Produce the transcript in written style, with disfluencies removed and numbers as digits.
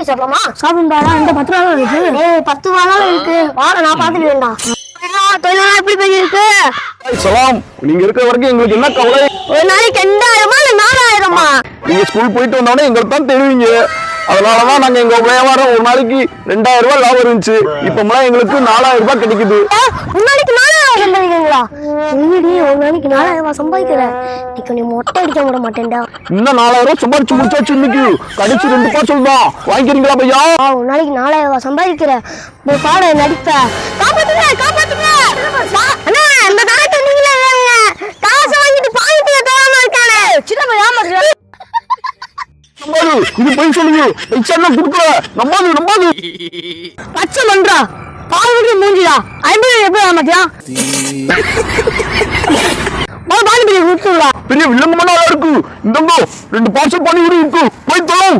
சாப்பிடலாமா? சாப்பிடும்டா. இந்த 10 ரூபா இருக்கு. 10 ரூபா தான் இருக்கு. வாட நான் பாத்துட்டு வேண்டாம். தொழிலாளர் எப்படி போய் இருக்கு? சலாம், நீங்க இருக்கிற வரைக்கும் எங்களுக்கு என்ன கவலை? ஒரு நாளைக்கு 2000 இல்ல 4000? நீங்க ஸ்கூல் போயிட்டு வந்தோடனே எங்களுக்கு தான் தெரிவிங்க. அதனாலதான் நாங்க எங்க வியாபாரம் ஒரு நாளைக்கு 2000 ரூபாய் லாபம் இருந்துச்சு. இப்ப எங்களுக்கு 4000 ரூபாய் கிடைக்குது. ஒரு நாளைக்கு 4000 சம்பாதிக்கிறீங்களா? ஒரு நாளைக்கு 4000 ரூபாய் சம்பாதிக்கிறேன். நீ மொட்டை அடிக்க விட மாட்டேன்டா. இன்னும் 4000 ரூபாய் சம்பாதிச்சு முடிச்சாச்சு. இன்னைக்கு கடைசி 2 பார்சல் தான். வாங்கிக்கிறீங்களா பையா? ஒரு நாளைக்கு 4000 ரூபாய் சம்பாதிக்கிறேன். பாட நடிப்ப காப்பாத்துங்க காப்பாத்துங்க. அண்ணா இந்த காலத்தை நீங்களே வேணுங்க. காசை வாங்கிட்டு பாயிட்டு தராம இருக்கானே சின்ன ஏமாத்துற. இது போய் சொல்லுங்க. பைசா கொடுக்கல. நம்பாது பச்சை மன்றா பாவுக்கு மூஞ்சிடா. 50 எப்படி ஏமாத்தியா? பாதி கொடுத்துடா. பெரிய வில்லங்கமான இருக்கு. இந்த 2 பார்சல் பண்ணி இருக்கு. போய் தொலை.